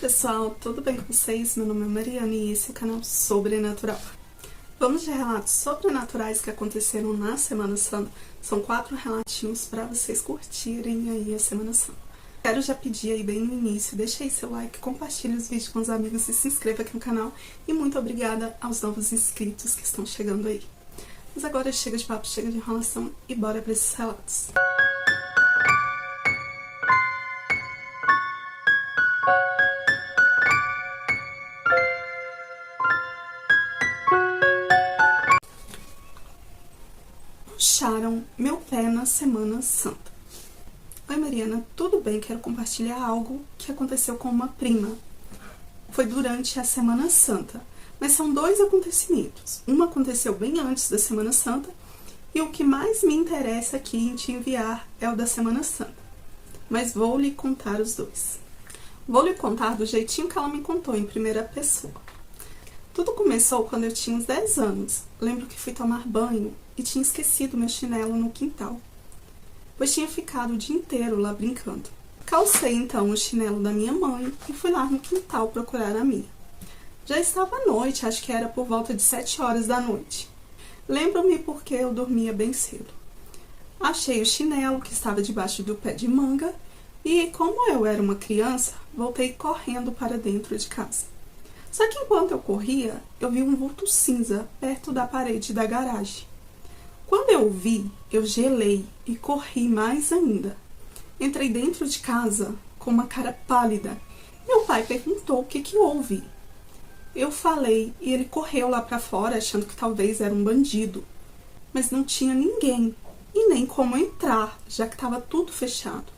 pessoal, tudo bem com vocês? Meu nome é Mariana e esse é o canal Sobrenatural. Vamos de relatos sobrenaturais que aconteceram na Semana Santa. São 4 relatinhos para vocês curtirem aí a Semana Santa. Quero já pedir aí bem no início, deixe aí seu like, compartilhe os vídeos com os amigos e se inscreva aqui no canal. E muito obrigada aos novos inscritos que estão chegando aí. Mas agora chega de papo, chega de enrolação e bora para esses relatos. Puxaram meu pé na Semana Santa. Oi Mariana, tudo bem? Quero compartilhar algo que aconteceu com uma prima. Foi durante a Semana Santa, mas são 2 acontecimentos. Um aconteceu bem antes da Semana Santa e o que mais me interessa aqui em te enviar é o da Semana Santa. Mas vou lhe contar os 2. Vou lhe contar do jeitinho que ela me contou, em primeira pessoa. Tudo começou quando eu tinha uns 10 anos. Lembro que fui tomar banho e tinha esquecido meu chinelo no quintal, pois tinha ficado o dia inteiro lá brincando. Calcei então o chinelo da minha mãe e fui lá no quintal procurar a minha. Já estava à noite, acho que era por volta de 7 horas da noite. Lembro-me porque eu dormia bem cedo. Achei o chinelo que estava debaixo do pé de manga e, como eu era uma criança, voltei correndo para dentro de casa. Só que enquanto eu corria, eu vi um vulto cinza perto da parede da garagem. Quando eu o vi, eu gelei e corri mais ainda. Entrei dentro de casa com uma cara pálida. Meu pai perguntou o que houve. Eu falei e ele correu lá para fora achando que talvez era um bandido. Mas não tinha ninguém e nem como entrar, já que estava tudo fechado.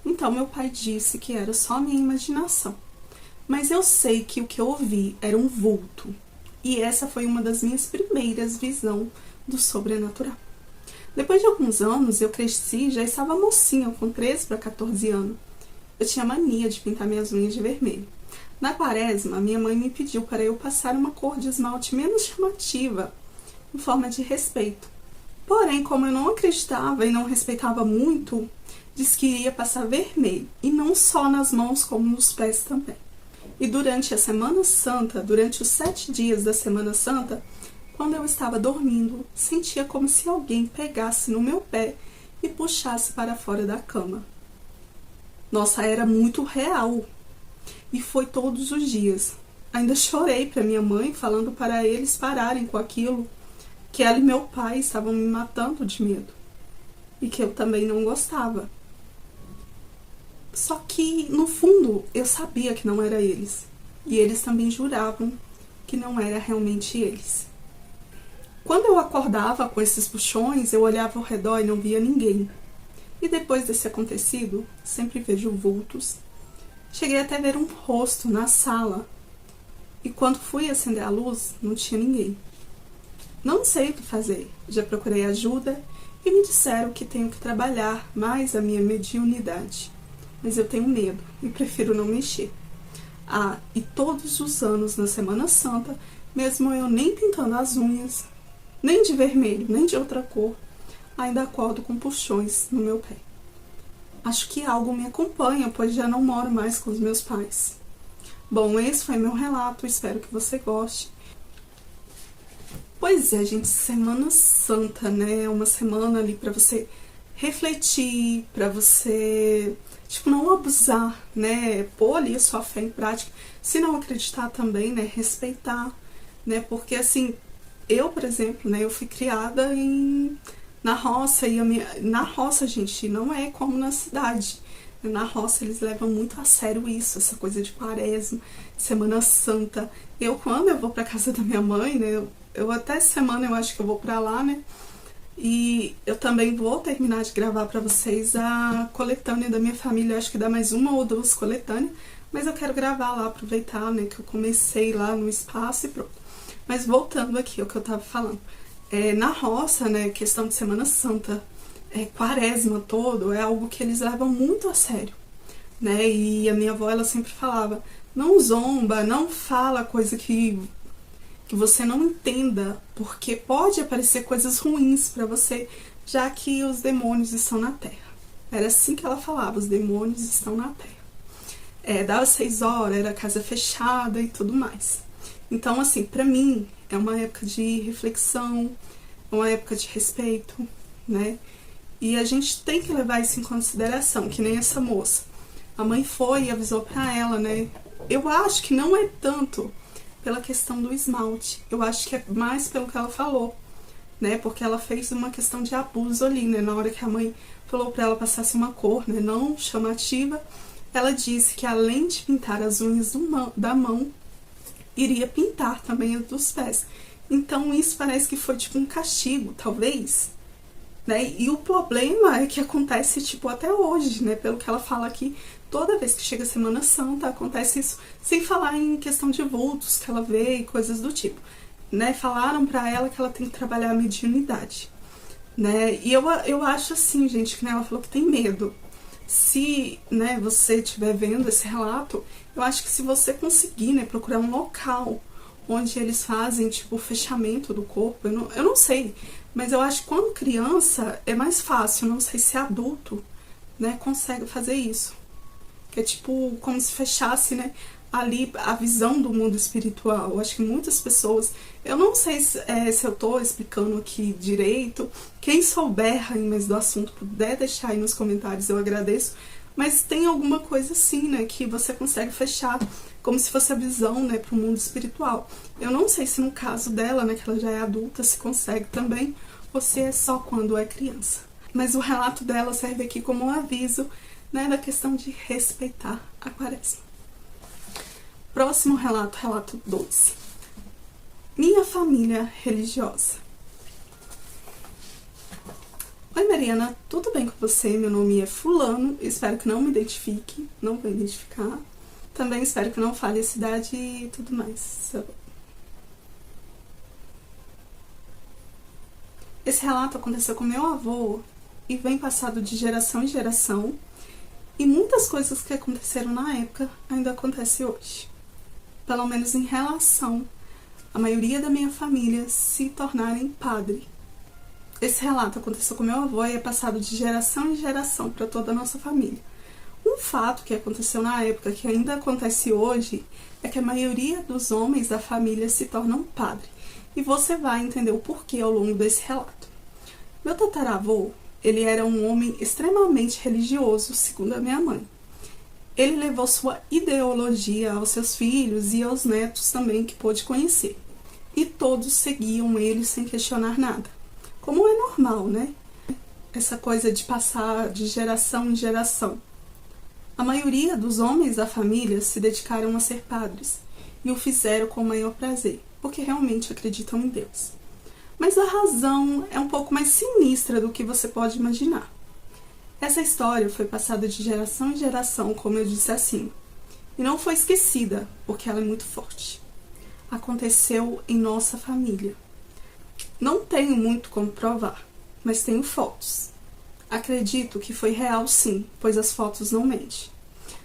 Então meu pai disse que era só minha imaginação. Mas eu sei que o que eu ouvi era um vulto. E essa foi uma das minhas primeiras visões do sobrenatural. Depois de alguns anos, eu cresci e já estava mocinha, com 13 para 14 anos. Eu tinha mania de pintar minhas unhas de vermelho. Na quaresma, minha mãe me pediu para eu passar uma cor de esmalte menos chamativa, em forma de respeito. Porém, como eu não acreditava e não respeitava muito, disse que iria passar vermelho, e não só nas mãos, como nos pés também. E durante a Semana Santa, durante os 7 dias da Semana Santa, quando eu estava dormindo, sentia como se alguém pegasse no meu pé e puxasse para fora da cama. Nossa, era muito real. E foi todos os dias. Ainda chorei para minha mãe, falando para eles pararem com aquilo, que ela e meu pai estavam me matando de medo. E que eu também não gostava. Só que, no fundo, eu sabia que não era eles. E eles também juravam que não era realmente eles. Quando eu acordava com esses puxões, eu olhava ao redor e não via ninguém. E depois desse acontecido, sempre vejo vultos. Cheguei até a ver um rosto na sala. E quando fui acender a luz, não tinha ninguém. Não sei o que fazer. Já procurei ajuda e me disseram que tenho que trabalhar mais a minha mediunidade. Mas eu tenho medo e prefiro não mexer. Ah, e todos os anos na Semana Santa, mesmo eu nem pintando as unhas, nem de vermelho, nem de outra cor, ainda acordo com puxões no meu pé. Acho que algo me acompanha, pois já não moro mais com os meus pais. Bom, esse foi meu relato, espero que você goste. Pois é, gente, Semana Santa, né? Uma semana ali pra você refletir, pra você, não abusar, né? Pôr ali a sua fé em prática. Se não acreditar também, né? Respeitar, né? Porque, assim, eu, por exemplo, né? Eu fui criada na roça. E na roça, gente, não é como na cidade. Na roça, eles levam muito a sério isso, essa coisa de quaresma, Semana Santa. Quando eu vou pra casa da minha mãe, né? Eu até semana eu acho que eu vou pra lá, né? E eu também vou terminar de gravar pra vocês a coletânea da minha família. Acho que dá mais 1 ou 2 coletâneas. Mas eu quero gravar lá, aproveitar, né? Que eu comecei lá no espaço e pronto. Mas voltando aqui ao que eu tava falando. Na roça, né? Questão de Semana Santa, quaresma todo, é algo que eles levam muito a sério, né? E a minha avó, ela sempre falava, não zomba, não fala coisa que você não entenda, porque pode aparecer coisas ruins para você, já que os demônios estão na Terra. Era assim que ela falava, os demônios estão na Terra. dava 6 horas, era casa fechada e tudo mais. Então, assim, pra mim, é uma época de reflexão, uma época de respeito, né? E a gente tem que levar isso em consideração, que nem essa moça. A mãe foi e avisou pra ela, né? Eu acho que não é tanto pela questão do esmalte. Eu acho que é mais pelo que ela falou, né? Porque ela fez uma questão de abuso ali, né? Na hora que a mãe falou pra ela passar uma cor, né, não chamativa, ela disse que além de pintar as unhas da mão, iria pintar também as dos pés. Então isso parece que foi tipo um castigo, talvez, né? E o problema é que acontece tipo até hoje, né? Pelo que ela fala aqui, toda vez que chega a Semana Santa acontece isso, sem falar em questão de vultos que ela vê e coisas do tipo, né? Falaram pra ela que ela tem que trabalhar a mediunidade, né? E eu acho assim, gente, que né, ela falou que tem medo. Se, né, você estiver vendo esse relato, eu acho que se você conseguir, né, procurar um local onde eles fazem, tipo, o fechamento do corpo, eu não sei, mas eu acho que quando criança é mais fácil, não sei se adulto, né, consegue fazer isso. Que é tipo, como se fechasse, né, ali a visão do mundo espiritual. Eu acho que muitas pessoas, eu não sei se eu tô explicando aqui direito, quem souber mais do assunto, puder deixar aí nos comentários, eu agradeço, mas tem alguma coisa assim, né, que você consegue fechar, como se fosse a visão, né, pro mundo espiritual. Eu não sei se no caso dela, né, que ela já é adulta, se consegue também, ou se é só quando é criança. Mas o relato dela serve aqui como um aviso, né, da questão de respeitar a quaresma. Próximo relato, relato 2. Minha família religiosa. Oi Mariana, tudo bem com você? Meu nome é fulano, espero que não me identifique, não vou identificar. Também espero que não fale a cidade e tudo mais. Esse relato aconteceu com meu avô e vem passado de geração em geração, e muitas coisas que aconteceram na época ainda acontecem hoje. Pelo menos em relação à maioria da minha família se tornarem padre. Esse relato aconteceu com meu avô e é passado de geração em geração para toda a nossa família. Um fato que aconteceu na época, que ainda acontece hoje, é que a maioria dos homens da família se tornam padre. E você vai entender o porquê ao longo desse relato. Meu tataravô, ele era um homem extremamente religioso, segundo a minha mãe. Ele levou sua ideologia aos seus filhos e aos netos também que pôde conhecer. E todos seguiam ele sem questionar nada. Como é normal, né? Essa coisa de passar de geração em geração. A maioria dos homens da família se dedicaram a ser padres e o fizeram com o maior prazer, porque realmente acreditam em Deus. Mas a razão é um pouco mais sinistra do que você pode imaginar. Essa história foi passada de geração em geração, como eu disse assim, e não foi esquecida, porque ela é muito forte. Aconteceu em nossa família. Não tenho muito como provar, mas tenho fotos. Acredito que foi real sim, pois as fotos não mentem.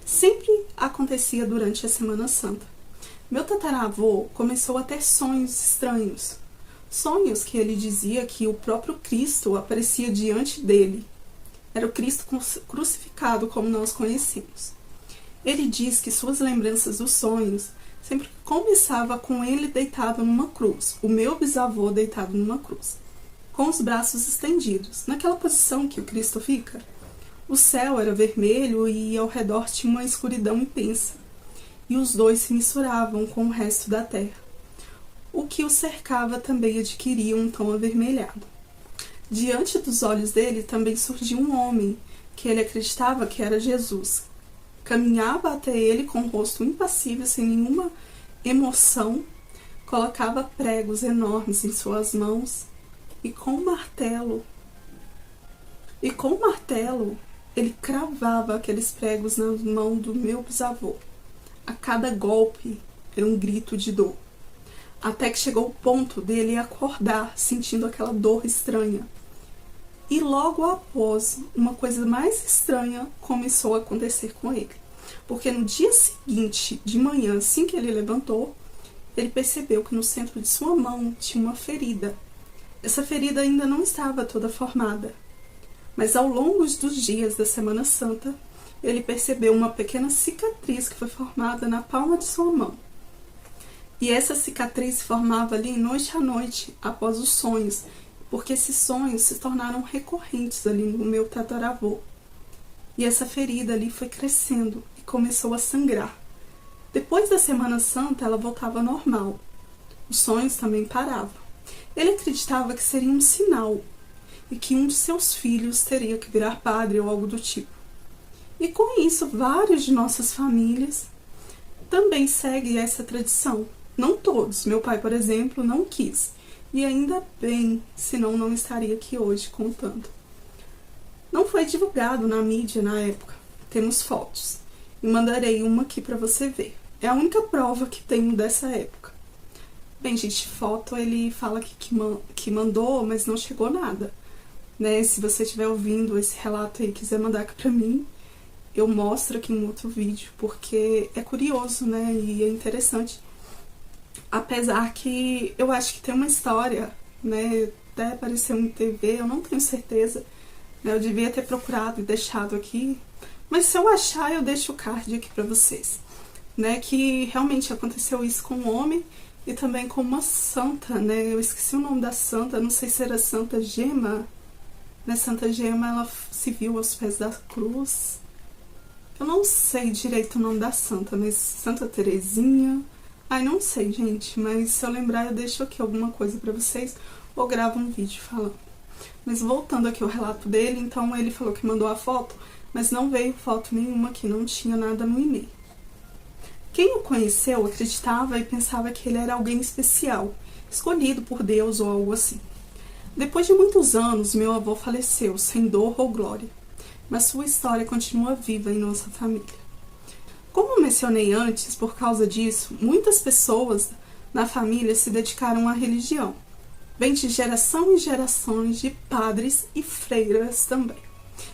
Sempre acontecia durante a Semana Santa. Meu tataravô começou a ter sonhos estranhos. Sonhos que ele dizia que o próprio Cristo aparecia diante dele. Era o Cristo crucificado como nós conhecemos. Ele diz que suas lembranças dos sonhos sempre começava com ele deitado numa cruz, o meu bisavô deitado numa cruz, com os braços estendidos, naquela posição que o Cristo fica. O céu era vermelho e ao redor tinha uma escuridão intensa, e os dois se misturavam com o resto da terra. O que o cercava também adquiria um tom avermelhado. Diante dos olhos dele também surgiu um homem, que ele acreditava que era Jesus. Caminhava até ele com o rosto impassível, sem nenhuma emoção, colocava pregos enormes em suas mãos e com o martelo ele cravava aqueles pregos na mão do meu bisavô. A cada golpe era um grito de dor, até que chegou o ponto dele acordar sentindo aquela dor estranha. E logo após, uma coisa mais estranha começou a acontecer com ele. Porque no dia seguinte, de manhã, assim que ele levantou, ele percebeu que no centro de sua mão tinha uma ferida. Essa ferida ainda não estava toda formada. Mas ao longo dos dias da Semana Santa, ele percebeu uma pequena cicatriz que foi formada na palma de sua mão. E essa cicatriz se formava ali noite a noite após os sonhos, porque esses sonhos se tornaram recorrentes ali no meu tataravô. E essa ferida ali foi crescendo e começou a sangrar. Depois da Semana Santa, ela voltava ao normal. Os sonhos também paravam. Ele acreditava que seria um sinal e que um de seus filhos teria que virar padre ou algo do tipo. E com isso, vários de nossas famílias também seguem essa tradição. Não todos. Meu pai, por exemplo, não quis. E ainda bem, senão não estaria aqui hoje contando. Não foi divulgado na mídia na época. Temos fotos. E mandarei uma aqui para você ver. É a única prova que tenho dessa época. Bem, gente, foto ele fala que mandou, mas não chegou nada. Né? Se você estiver ouvindo esse relato aí e quiser mandar aqui pra mim, eu mostro aqui em outro vídeo, porque é curioso, né? E é interessante. Apesar que eu acho que tem uma história, né? Até apareceu em TV, eu não tenho certeza. Né? Eu devia ter procurado e deixado aqui. Mas se eu achar, eu deixo o card aqui pra vocês. Né? Que realmente aconteceu isso com um homem e também com uma santa, né? Eu esqueci o nome da santa, não sei se era Santa Gema. Né? Santa Gema, ela se viu aos pés da cruz. Eu não sei direito o nome da santa, mas Santa Terezinha. Ai, não sei, gente, mas se eu lembrar eu deixo aqui alguma coisa pra vocês ou gravo um vídeo falando. Mas voltando aqui ao relato dele, então ele falou que mandou a foto, mas não veio foto nenhuma aqui, não tinha nada no e-mail. Quem o conheceu acreditava e pensava que ele era alguém especial, escolhido por Deus ou algo assim. Depois de muitos anos, meu avô faleceu, sem dor ou glória, mas sua história continua viva em nossa família. Como mencionei antes, por causa disso, muitas pessoas na família se dedicaram à religião. Vem de geração em gerações de padres e freiras também.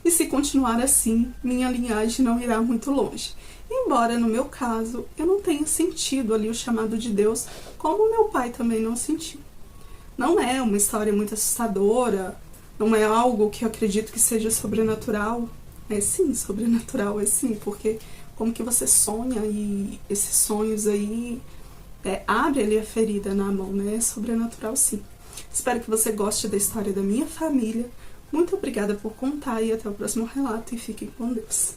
E se continuar assim, minha linhagem não irá muito longe. Embora, no meu caso, eu não tenha sentido ali o chamado de Deus, como meu pai também não sentiu. Não é uma história muito assustadora, não é algo que eu acredito que seja sobrenatural. É sim, sobrenatural, é sim, porque como que você sonha e esses sonhos aí abre ali a ferida na mão, né? É sobrenatural sim. Espero que você goste da história da minha família. Muito obrigada por contar e até o próximo relato e fiquem com Deus.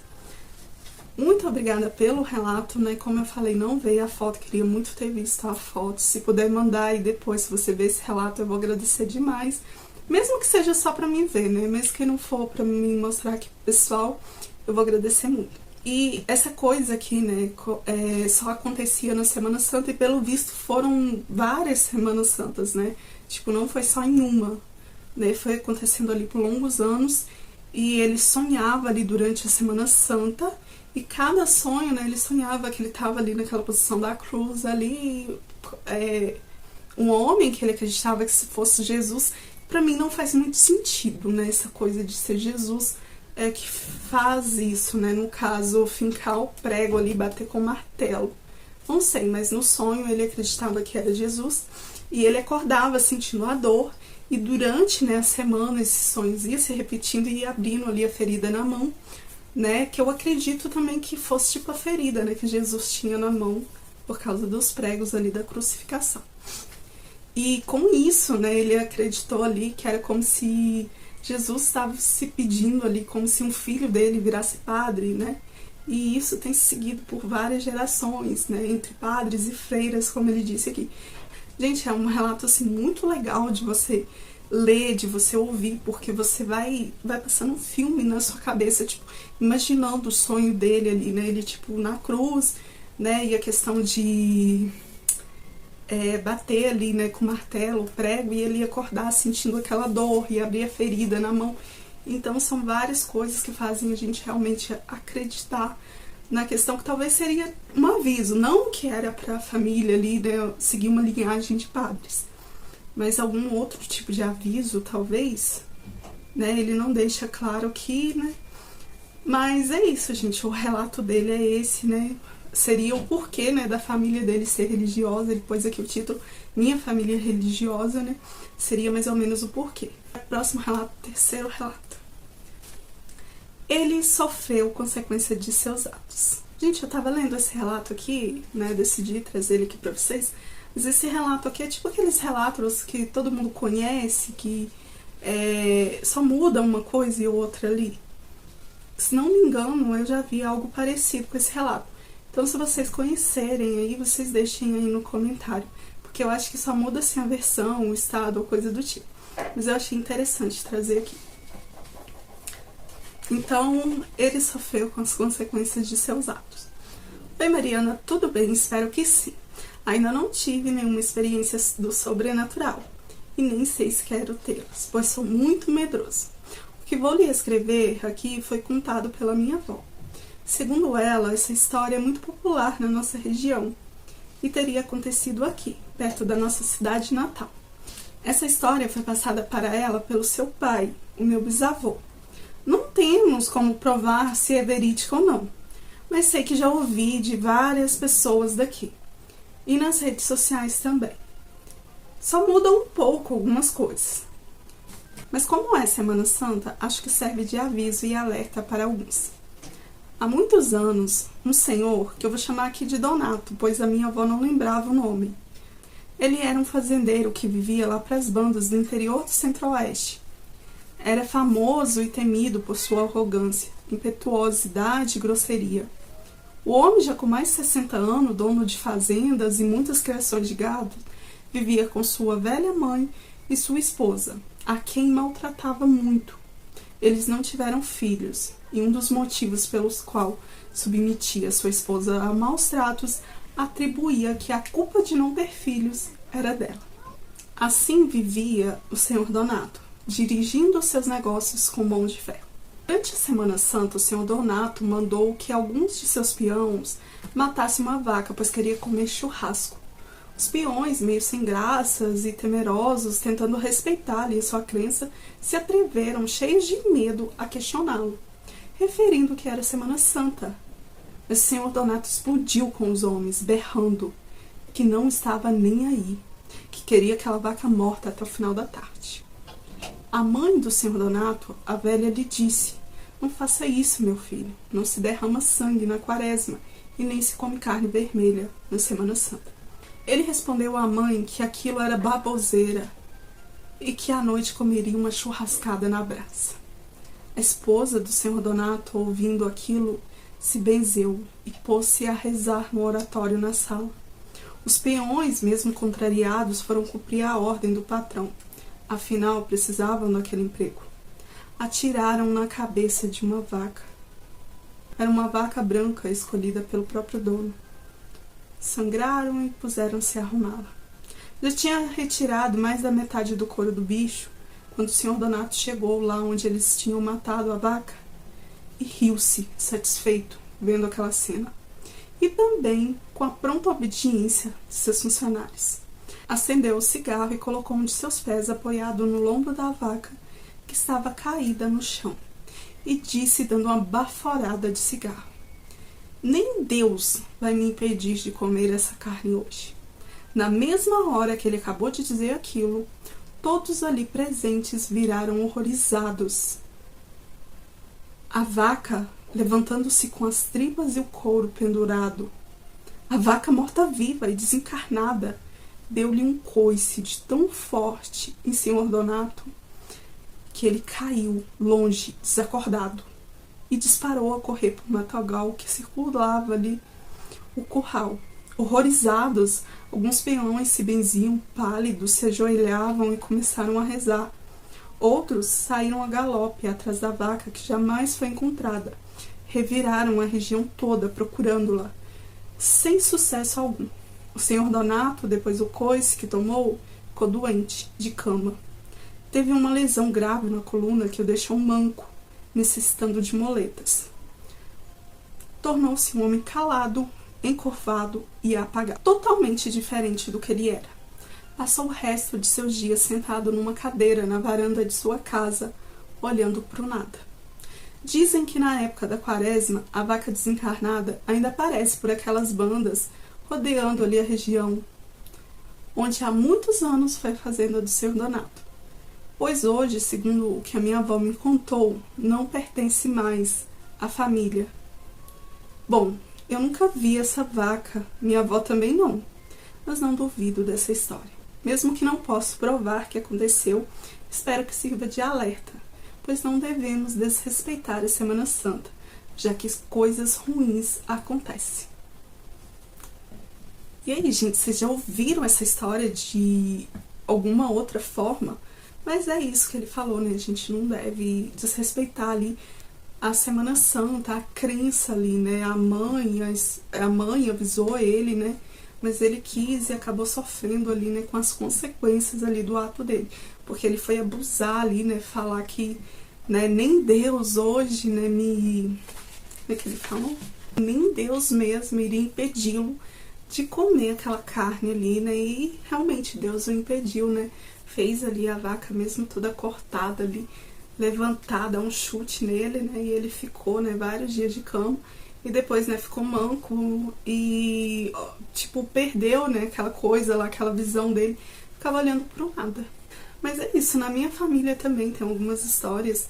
Muito obrigada pelo relato, né? Como eu falei, não veio a foto, queria muito ter visto a foto. Se puder mandar e depois, se você ver esse relato, eu vou agradecer demais. Mesmo que seja só pra mim ver, né? Mesmo que não for pra mim mostrar aqui pro pessoal, eu vou agradecer muito. E essa coisa aqui, né, só acontecia na Semana Santa e pelo visto foram várias Semanas Santas, né? Tipo, não foi só em uma, né? Foi acontecendo ali por longos anos e ele sonhava ali durante a Semana Santa e cada sonho, né, ele sonhava que ele estava ali naquela posição da cruz ali, um homem que ele acreditava que se fosse Jesus. Pra mim não faz muito sentido, né, essa coisa de ser Jesus que faz isso, né, no caso, fincar o prego ali, bater com o martelo. Não sei, mas no sonho ele acreditava que era Jesus e ele acordava sentindo a dor e durante, né, a semana esses sonhos iam se repetindo e ia abrindo ali a ferida na mão, né, que eu acredito também que fosse tipo a ferida, né, que Jesus tinha na mão por causa dos pregos ali da crucificação. E com isso, né, ele acreditou ali que era como se Jesus estava se pedindo ali, como se um filho dele virasse padre, né? E isso tem seguido por várias gerações, né, entre padres e freiras, como ele disse aqui. Gente, é um relato assim muito legal de você ler, de você ouvir, porque você vai passando um filme na sua cabeça, tipo, imaginando o sonho dele ali, né? Ele, tipo, na cruz, né? E a questão de bater ali, né, com o martelo, o prego, e ele acordar sentindo aquela dor e abrir a ferida na mão. Então são várias coisas que fazem a gente realmente acreditar na questão que talvez seria um aviso, não que era para a família ali, né, seguir uma linhagem de padres, mas algum outro tipo de aviso, talvez, né, ele não deixa claro aqui, né, mas é isso, gente, o relato dele é esse, né, seria o porquê, né, da família dele ser religiosa. Ele pôs aqui o título, Minha Família Religiosa, né, seria mais ou menos o porquê. Próximo relato, terceiro relato. Ele sofreu consequência de seus atos. Gente, eu tava lendo esse relato aqui, né, decidi trazer ele aqui pra vocês, mas esse relato aqui é tipo aqueles relatos que todo mundo conhece, que só muda uma coisa e outra ali. Se não me engano, eu já vi algo parecido com esse relato. Então, se vocês conhecerem aí, vocês deixem aí no comentário, porque eu acho que só muda assim a versão, o estado ou coisa do tipo. Mas eu achei interessante trazer aqui. Então, ele sofreu com as consequências de seus atos. Oi, Mariana, tudo bem? Espero que sim. Ainda não tive nenhuma experiência do sobrenatural e nem sei se quero tê-las, pois sou muito medroso. O que vou lhe escrever aqui foi contado pela minha avó. Segundo ela, essa história é muito popular na nossa região e teria acontecido aqui, perto da nossa cidade natal. Essa história foi passada para ela pelo seu pai, o meu bisavô. Não temos como provar se é verídico ou não, mas sei que já ouvi de várias pessoas daqui e nas redes sociais também. Só mudam um pouco algumas coisas. Mas como é Semana Santa, acho que serve de aviso e alerta para alguns. Há muitos anos, um senhor, que eu vou chamar aqui de Donato, pois a minha avó não lembrava o nome. Ele era um fazendeiro que vivia lá para as bandas do interior do Centro-Oeste. Era famoso e temido por sua arrogância, impetuosidade e grosseria. O homem, já com mais de 60 anos, dono de fazendas e muitas criações de gado, vivia com sua velha mãe e sua esposa, a quem maltratava muito. Eles não tiveram filhos, e um dos motivos pelos quais submetia sua esposa a maus tratos atribuía que a culpa de não ter filhos era dela. Assim vivia o senhor Donato, dirigindo os seus negócios com mão de ferro. Durante a Semana Santa, o senhor Donato mandou que alguns de seus peões matassem uma vaca, pois queria comer churrasco. Os peões, meio sem graças e temerosos, tentando respeitar-lhe sua crença, se atreveram, cheios de medo, a questioná-lo, referindo que era Semana Santa. Mas o senhor Donato explodiu com os homens, berrando que não estava nem aí, que queria aquela vaca morta até o final da tarde. A mãe do senhor Donato, a velha, lhe disse: "Não faça isso, meu filho, não se derrama sangue na quaresma e nem se come carne vermelha na Semana Santa." Ele respondeu à mãe que aquilo era baboseira e que à noite comeria uma churrascada na brasa. A esposa do senhor Donato, ouvindo aquilo, se benzeu e pôs-se a rezar no oratório na sala. Os peões, mesmo contrariados, foram cumprir a ordem do patrão, afinal precisavam daquele emprego. Atiraram na cabeça de uma vaca. Era uma vaca branca escolhida pelo próprio dono. Sangraram e puseram-se a arrumá-la. Já tinha retirado mais da metade do couro do bicho quando o senhor Donato chegou lá onde eles tinham matado a vaca e riu-se, satisfeito, vendo aquela cena. E também com a pronta obediência de seus funcionários. Acendeu o cigarro e colocou um de seus pés apoiado no lombo da vaca, que estava caída no chão, e disse, dando uma baforada de cigarro: "Nem Deus vai me impedir de comer essa carne hoje." Na mesma hora que ele acabou de dizer aquilo, todos ali presentes viraram horrorizados. A vaca, levantando-se com as tripas e o couro pendurado, a vaca morta-viva e desencarnada, deu-lhe um coice de tão forte em senhor Donato que ele caiu longe, desacordado, e disparou a correr por um matagal que circulava ali o curral. Horrorizados, alguns peões se benziam, pálidos, se ajoelhavam e começaram a rezar. Outros saíram a galope atrás da vaca, que jamais foi encontrada. Reviraram a região toda procurando-la, sem sucesso algum. O senhor Donato, depois do coice que tomou, ficou doente, de cama. Teve uma lesão grave na coluna que o deixou manco, necessitando de moletas. Tornou-se um homem calado, encurvado e apagado, totalmente diferente do que ele era. Passou o resto de seus dias sentado numa cadeira na varanda de sua casa, olhando para o nada. Dizem que na época da quaresma, a vaca desencarnada ainda aparece por aquelas bandas, rodeando ali a região, onde há muitos anos foi a fazenda do senhor Donato. Pois hoje, segundo o que a minha avó me contou, não pertence mais a família. Bom, eu nunca vi essa vaca, minha avó também não, mas não duvido dessa história. Mesmo que não possa provar que aconteceu, espero que sirva de alerta, pois não devemos desrespeitar a Semana Santa, já que coisas ruins acontecem. E aí, gente, vocês já ouviram essa história de alguma outra forma? Mas é isso que ele falou, né? A gente não deve desrespeitar ali a Semana Santa, a crença ali, né? A mãe avisou ele, né? Mas ele quis e acabou sofrendo ali, né? Com as consequências ali do ato dele. Porque ele foi abusar ali, né? Falar que, né? Nem Deus hoje, né? Como é que ele falou? Nem Deus mesmo iria impedi-lo de comer aquela carne ali, né? E realmente Deus o impediu, né? Fez ali a vaca mesmo toda cortada ali, levantada, um chute nele, né? E ele ficou, né, vários dias de cama. E depois, né, ficou manco e, tipo, perdeu, né, aquela coisa lá, aquela visão dele. Ficava olhando pro nada. Mas é isso, na minha família também tem algumas histórias,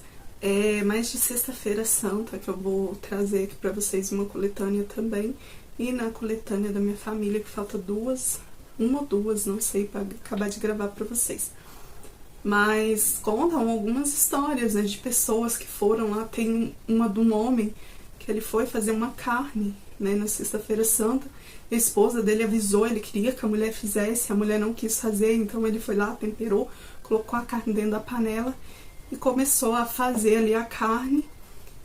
mais de Sexta-feira Santa, que eu vou trazer aqui pra vocês uma coletânea também. E na coletânea da minha família, que falta uma ou duas, não sei, para acabar de gravar para vocês. Mas contam algumas histórias, né, de pessoas que foram lá. Tem uma de um homem que ele foi fazer uma carne, né, na Sexta-feira Santa. A esposa dele avisou, ele queria que a mulher fizesse, a mulher não quis fazer, então ele foi lá, temperou, colocou a carne dentro da panela e começou a fazer ali a carne.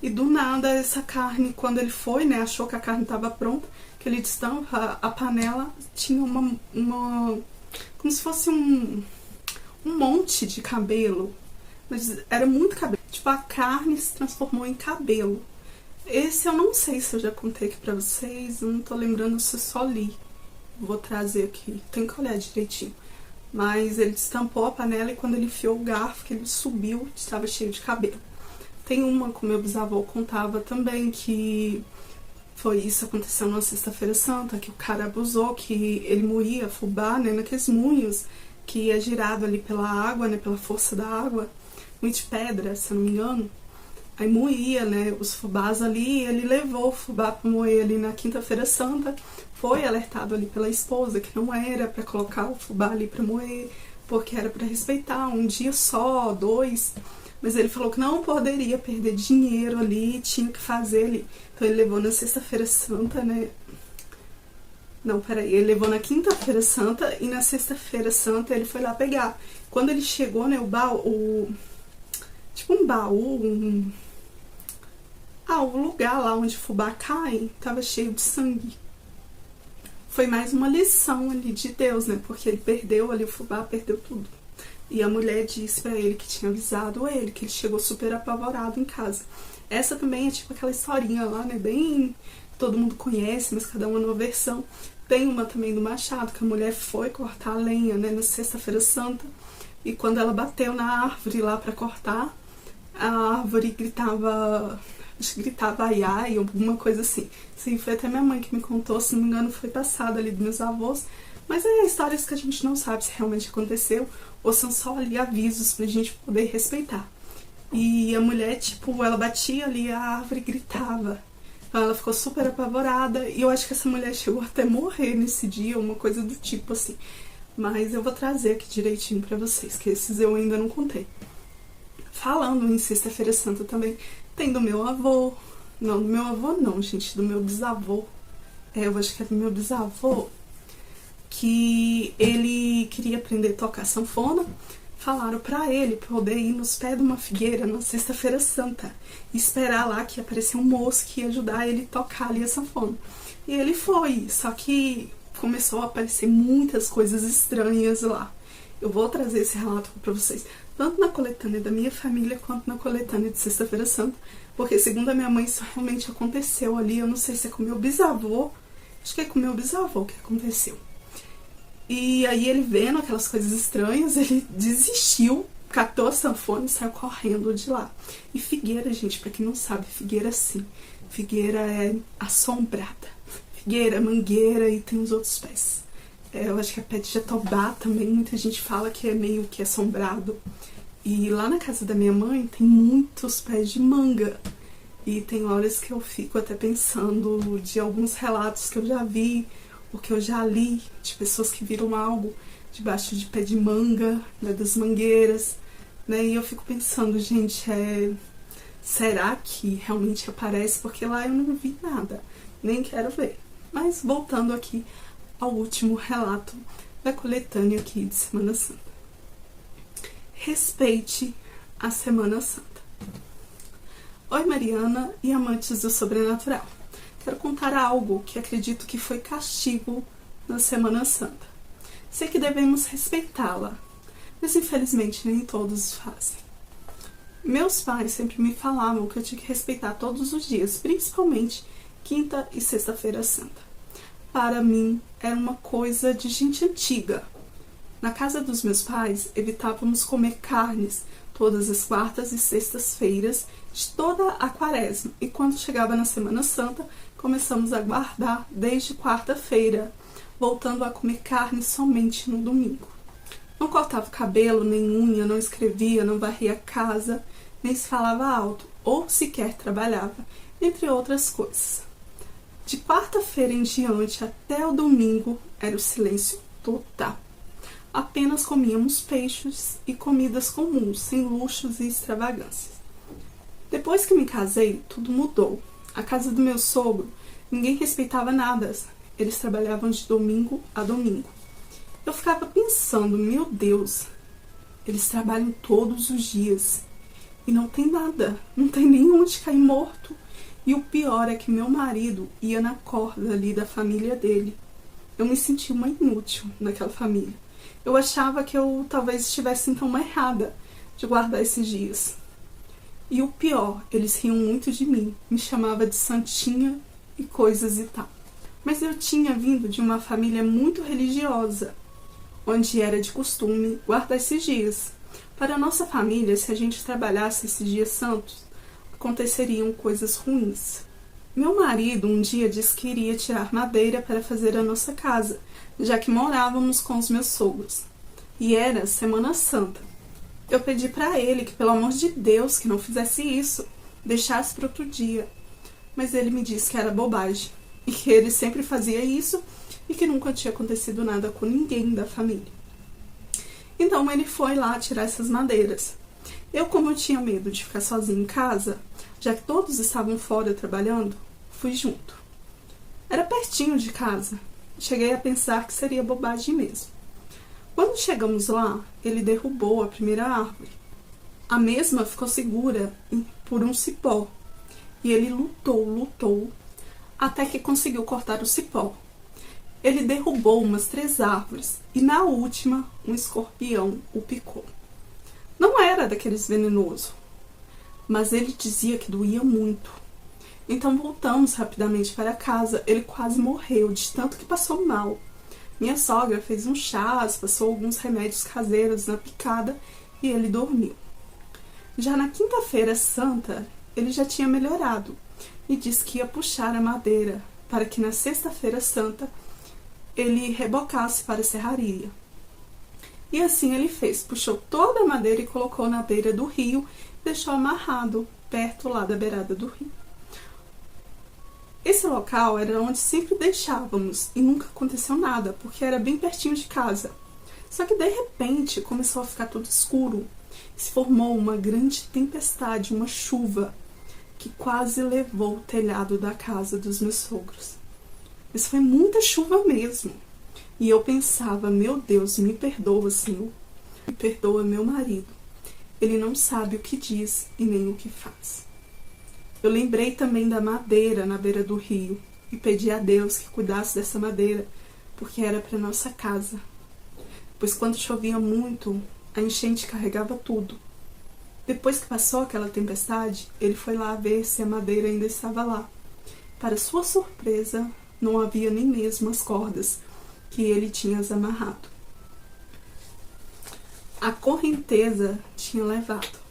E do nada, essa carne, quando ele foi, né, achou que a carne estava pronta, que ele destampa a panela, tinha como se fosse um monte de cabelo. Mas era muito cabelo. Tipo, a carne se transformou em cabelo. Esse eu não sei se eu já contei aqui pra vocês, eu não tô lembrando se eu só li. Vou trazer aqui, tem que olhar direitinho. Mas ele destampou a panela e quando ele enfiou o garfo, que ele subiu, estava cheio de cabelo. Tem uma que o meu bisavô contava também, que foi isso, aconteceu na Sexta-feira Santa, que o cara abusou, que ele moía fubá, né, naqueles moinhos que é girado ali pela água, né, pela força da água, muito de pedra, se eu não me engano. Aí moía, né, os fubás ali, e ele levou o fubá para moer ali na Quinta-feira Santa, foi alertado ali pela esposa que não era para colocar o fubá ali para moer, porque era para respeitar um dia só, 2. Mas ele falou que não poderia perder dinheiro ali, tinha que fazer ali. Então ele levou na Sexta-feira Santa, né? Não, peraí, ele levou na Quinta-feira Santa e na Sexta-feira Santa ele foi lá pegar. Quando ele chegou, né, tipo um baú, o lugar lá onde o fubá cai, tava cheio de sangue. Foi mais uma lição ali de Deus, né? Porque ele perdeu ali o fubá, perdeu tudo. E a mulher disse pra ele que tinha avisado ele, que ele chegou super apavorado em casa. Essa também é tipo aquela historinha lá, né, bem... todo mundo conhece, mas cada uma numa versão. Tem uma também do Machado, que a mulher foi cortar a lenha, né, na Sexta-feira Santa. E quando ela bateu na árvore lá pra cortar, a árvore gritava... acho que gritava ai ai, alguma coisa assim. Sim, foi até minha mãe que me contou, se não me engano foi passado ali dos meus avós. Mas é histórias que a gente não sabe se realmente aconteceu ou são só ali avisos pra gente poder respeitar. E a mulher, tipo, ela batia ali a árvore e gritava. Então ela ficou super apavorada e eu acho que essa mulher chegou até morrer nesse dia, uma coisa do tipo assim. Mas eu vou trazer aqui direitinho pra vocês, que esses eu ainda não contei. Falando em Sexta-feira Santa também, tem do meu avô. Não, do meu avô não, gente, do meu bisavô. Eu acho que é do meu bisavô. Que ele queria aprender a tocar sanfona. Falaram pra ele poder ir nos pés de uma figueira na Sexta-feira Santa e esperar lá que apareceu um moço que ia ajudar ele a tocar ali a sanfona. E ele foi, só que começou a aparecer muitas coisas estranhas lá. Eu vou trazer esse relato pra vocês, tanto na coletânea da minha família quanto na coletânea de Sexta-feira Santa, porque segundo a minha mãe isso realmente aconteceu ali. Eu não sei se é com meu bisavô, acho que é com meu bisavô que aconteceu. E aí ele vendo aquelas coisas estranhas, ele desistiu, catou a sanfona e saiu correndo de lá. E figueira, gente, pra quem não sabe, figueira sim. Figueira é assombrada. Figueira, mangueira e tem os outros pés. Eu acho que é pé de jatobá também, muita gente fala que é meio que assombrado. E lá na casa da minha mãe tem muitos pés de manga. E tem horas que eu fico até pensando de alguns relatos que eu já vi, ou que eu já li, de pessoas que viram algo debaixo de pé de manga, né, das mangueiras, né? E eu fico pensando, gente, será que realmente aparece? Porque lá eu não vi nada, nem quero ver. Mas voltando aqui ao último relato da coletânea aqui de Semana Santa. Respeite a Semana Santa. Oi, Mariana e amantes do sobrenatural. Quero contar algo que acredito que foi castigo na Semana Santa. Sei que devemos respeitá-la, mas infelizmente nem todos fazem. Meus pais sempre me falavam que eu tinha que respeitar todos os dias, principalmente quinta e sexta-feira santa. Para mim, era uma coisa de gente antiga. Na casa dos meus pais, evitávamos comer carnes todas as quartas e sextas-feiras de toda a quaresma. E quando chegava na Semana Santa, começamos a guardar desde quarta-feira, voltando a comer carne somente no domingo. Não cortava o cabelo, nem unha, não escrevia, não varria a casa, nem se falava alto, ou sequer trabalhava, entre outras coisas. De quarta-feira em diante até o domingo era o silêncio total. Apenas comíamos peixes e comidas comuns, sem luxos e extravagâncias. Depois que me casei, tudo mudou. A casa do meu sogro, ninguém respeitava nada. Eles trabalhavam de domingo a domingo. Eu ficava pensando, meu Deus, eles trabalham todos os dias e não tem nada, não tem nem onde cair morto. E o pior é que meu marido ia na corda ali da família dele. Eu me senti uma inútil naquela família. Eu achava que eu talvez estivesse então uma errada de guardar esses dias. E o pior, eles riam muito de mim, me chamava de santinha e coisas e tal. Mas eu tinha vindo de uma família muito religiosa, onde era de costume guardar esses dias. Para a nossa família, se a gente trabalhasse esses dias santos, aconteceriam coisas ruins. Meu marido um dia disse que iria tirar madeira para fazer a nossa casa, já que morávamos com os meus sogros. E era Semana Santa. Eu pedi para ele que, pelo amor de Deus, que não fizesse isso, deixasse para outro dia. Mas ele me disse que era bobagem, e que ele sempre fazia isso, e que nunca tinha acontecido nada com ninguém da família. Então ele foi lá tirar essas madeiras. Eu, como eu tinha medo de ficar sozinha em casa, já que todos estavam fora trabalhando, fui junto. Era pertinho de casa. Cheguei a pensar que seria bobagem mesmo. Quando chegamos lá, ele derrubou a primeira árvore. A mesma ficou segura por um cipó. E ele lutou, até que conseguiu cortar o cipó. Ele derrubou umas 3 árvores e na última, um escorpião o picou. Não era daqueles venenosos, mas ele dizia que doía muito. Então voltamos rapidamente para casa. Ele quase morreu de tanto que passou mal. Minha sogra fez um chá, passou alguns remédios caseiros na picada e ele dormiu. Já na quinta-feira santa, ele já tinha melhorado e disse que ia puxar a madeira para que na sexta-feira santa ele rebocasse para a serraria. E assim ele fez, puxou toda a madeira e colocou na beira do rio e deixou amarrado perto lá da beirada do rio. Esse local era onde sempre deixávamos e nunca aconteceu nada, porque era bem pertinho de casa. Só que de repente começou a ficar tudo escuro. Se formou uma grande tempestade, uma chuva, que quase levou o telhado da casa dos meus sogros. Mas foi muita chuva mesmo. E eu pensava, meu Deus, me perdoa, Senhor. Me perdoa, meu marido. Ele não sabe o que diz e nem o que faz. Eu lembrei também da madeira na beira do rio e pedi a Deus que cuidasse dessa madeira, porque era para nossa casa. Pois quando chovia muito, a enchente carregava tudo. Depois que passou aquela tempestade, ele foi lá ver se a madeira ainda estava lá. Para sua surpresa, não havia nem mesmo as cordas que ele tinha as amarrado. A correnteza tinha levado.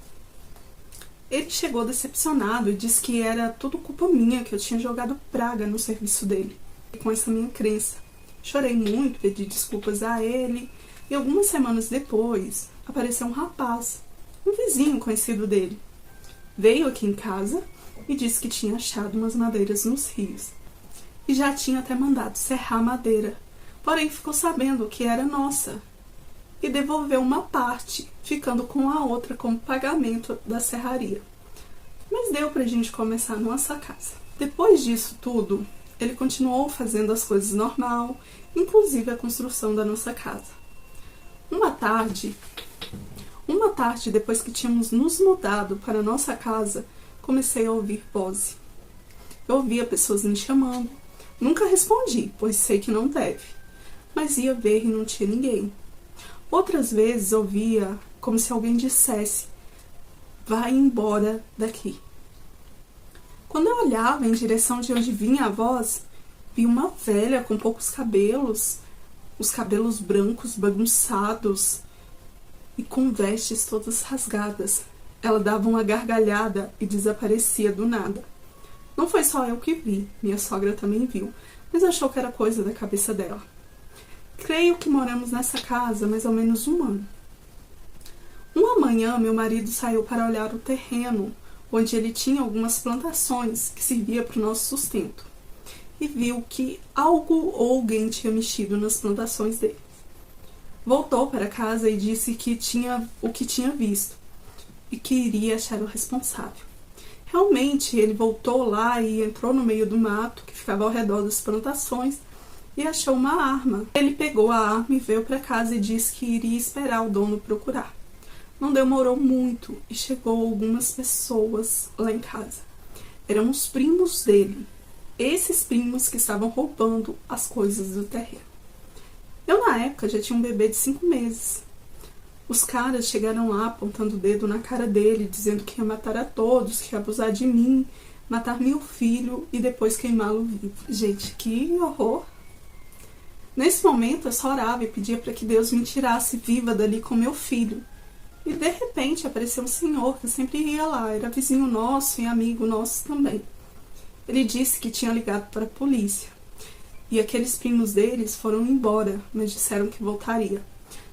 Ele chegou decepcionado e disse que era tudo culpa minha, que eu tinha jogado praga no serviço dele, com essa minha crença. Chorei muito, pedi desculpas a ele, e algumas semanas depois apareceu um rapaz, um vizinho conhecido dele. Veio aqui em casa e disse que tinha achado umas madeiras nos rios. E já tinha até mandado serrar a madeira, porém ficou sabendo que era nossa e devolveu uma parte, ficando com a outra como pagamento da serraria. Mas deu pra gente começar a nossa casa. Depois disso tudo, ele continuou fazendo as coisas normal, inclusive a construção da nossa casa. Uma tarde, depois que tínhamos nos mudado para a nossa casa, comecei a ouvir vozes. Eu ouvia pessoas me chamando. Nunca respondi, pois sei que não deve. Mas ia ver e não tinha ninguém. Outras vezes ouvia como se alguém dissesse: vai embora daqui. Quando eu olhava em direção de onde vinha a voz, vi uma velha com poucos cabelos, os cabelos brancos bagunçados e com vestes todas rasgadas. Ela dava uma gargalhada e desaparecia do nada. Não foi só eu que vi, minha sogra também viu, mas achou que era coisa da cabeça dela. Creio que moramos nessa casa há mais ou menos 1 ano. Uma manhã, meu marido saiu para olhar o terreno, onde ele tinha algumas plantações que servia para o nosso sustento, e viu que algo ou alguém tinha mexido nas plantações dele. Voltou para casa e disse que o que tinha visto e que iria achar o responsável. Realmente, ele voltou lá e entrou no meio do mato que ficava ao redor das plantações e achou uma arma. Ele pegou a arma e veio para casa e disse que iria esperar o dono procurar. Não demorou muito e chegou algumas pessoas lá em casa. Eram os primos dele. Esses primos que estavam roubando as coisas do terreno. Eu, na época, já tinha um bebê de 5 meses. Os caras chegaram lá apontando o dedo na cara dele, dizendo que ia matar a todos, que ia abusar de mim, matar meu filho e depois queimá-lo vivo. Gente, que horror! Nesse momento, eu só orava e pedia para que Deus me tirasse viva dali com meu filho. E de repente apareceu um senhor que sempre ia lá, era vizinho nosso e amigo nosso também. Ele disse que tinha ligado para a polícia. E aqueles primos deles foram embora, mas disseram que voltaria.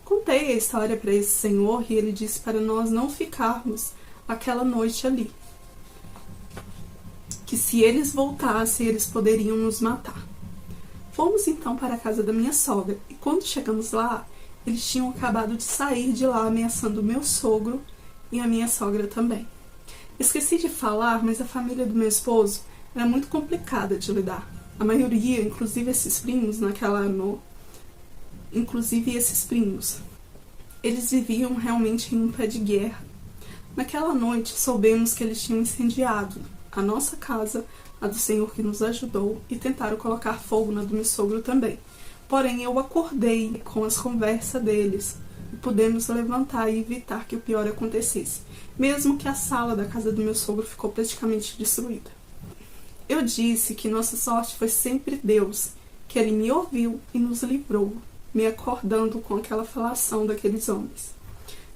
Contei a história para esse senhor e ele disse para nós não ficarmos aquela noite ali. Que se eles voltassem, eles poderiam nos matar. Fomos então para a casa da minha sogra e quando chegamos lá, eles tinham acabado de sair de lá ameaçando o meu sogro e a minha sogra também. Esqueci de falar, mas a família do meu esposo era muito complicada de lidar. A maioria, inclusive esses primos, eles viviam realmente em um pé de guerra. Naquela noite, soubemos que eles tinham incendiado a nossa casa, a do senhor que nos ajudou, e tentaram colocar fogo na do meu sogro também. Porém, eu acordei com as conversas deles e pudemos levantar e evitar que o pior acontecesse, mesmo que a sala da casa do meu sogro ficou praticamente destruída. Eu disse que nossa sorte foi sempre Deus, que Ele me ouviu e nos livrou, me acordando com aquela falação daqueles homens.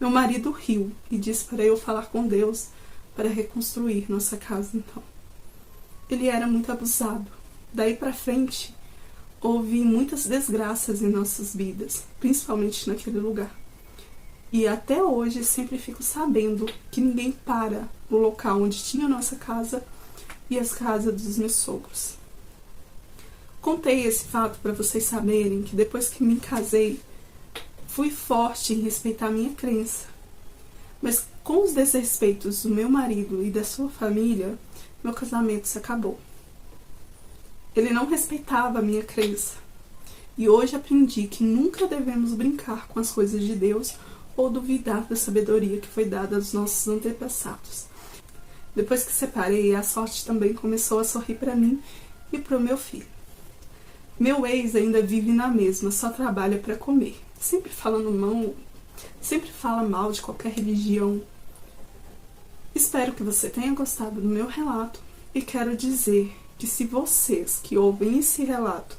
Meu marido riu e disse para eu falar com Deus para reconstruir nossa casa então. Ele era muito abusado. Daí para frente, houve muitas desgraças em nossas vidas, principalmente naquele lugar. E até hoje sempre fico sabendo que ninguém para no local onde tinha a nossa casa e as casas dos meus sogros. Contei esse fato para vocês saberem que depois que me casei, fui forte em respeitar a minha crença. Mas com os desrespeitos do meu marido e da sua família, meu casamento se acabou. Ele não respeitava a minha crença. E hoje aprendi que nunca devemos brincar com as coisas de Deus ou duvidar da sabedoria que foi dada aos nossos antepassados. Depois que separei, a sorte também começou a sorrir para mim e para o meu filho. Meu ex ainda vive na mesma, só trabalha para comer. Sempre fala mal de qualquer religião. Espero que você tenha gostado do meu relato e quero dizer que se vocês que ouvem esse relato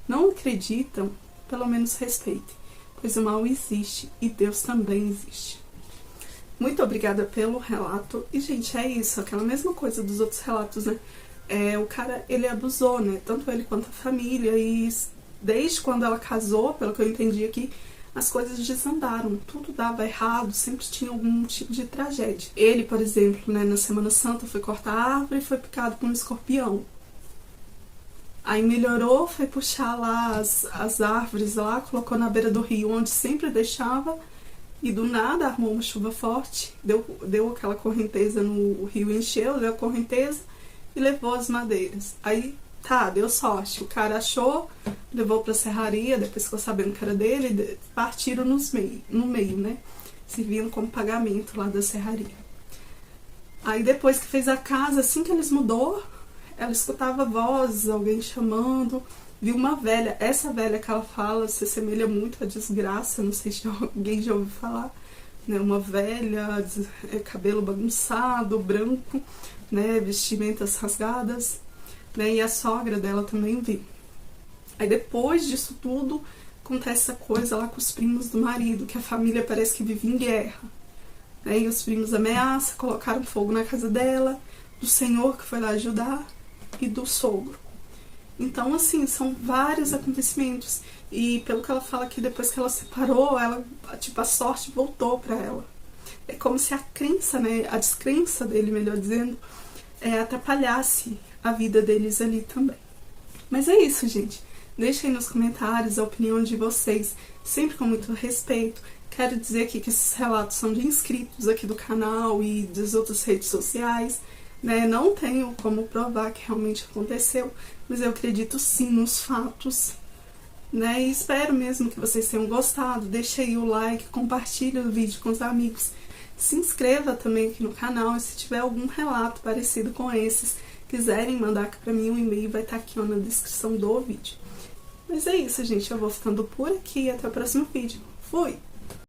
não acreditam, pelo menos respeitem, pois o mal existe e Deus também existe. Muito obrigada pelo relato. E, gente, é isso, aquela mesma coisa dos outros relatos, né? O cara, ele abusou, né? Tanto ele quanto a família. E desde quando ela casou, pelo que eu entendi aqui, as coisas desandaram, tudo dava errado, sempre tinha algum tipo de tragédia. Ele, por exemplo, né, na Semana Santa foi cortar a árvore e foi picado por um escorpião. Aí melhorou, foi puxar lá as árvores lá, colocou na beira do rio, onde sempre deixava, e do nada armou uma chuva forte, deu aquela correnteza no rio, encheu, deu a correnteza e levou as madeiras. Aí tá, deu sorte, o cara achou, levou pra serraria, depois ficou sabendo que era dele, partiram no meio, né? Servindo como pagamento lá da serraria. Aí depois que fez a casa, assim que eles mudou, ela escutava vozes, alguém chamando, viu uma velha. Essa velha que ela fala se assemelha muito à desgraça, não sei se alguém já ouviu falar, né? Uma velha, cabelo bagunçado, branco, né? Vestimentas rasgadas, né? E a sogra dela também viu. Aí depois disso tudo, acontece essa coisa lá com os primos do marido, que a família parece que vive em guerra, né? E os primos ameaçam, colocaram fogo na casa dela, do senhor que foi lá ajudar e do sogro. Então, assim, são vários acontecimentos. E pelo que ela fala que depois que ela separou, ela, tipo, a sorte voltou pra ela. É como se a crença, né, a descrença dele, melhor dizendo, atrapalhasse a vida deles ali também. Mas é isso, gente. Deixem nos comentários a opinião de vocês, sempre com muito respeito. Quero dizer aqui que esses relatos são de inscritos aqui do canal e das outras redes sociais, né? Não tenho como provar que realmente aconteceu, mas eu acredito sim nos fatos, né? E espero mesmo que vocês tenham gostado. Deixe aí o like, compartilhe o vídeo com os amigos, se inscreva também aqui no canal e se tiver algum relato parecido com esses, quiserem mandar aqui pra mim, o e-mail vai estar aqui ó, na descrição do vídeo. Mas é isso, gente, eu vou ficando por aqui, até o próximo vídeo. Fui!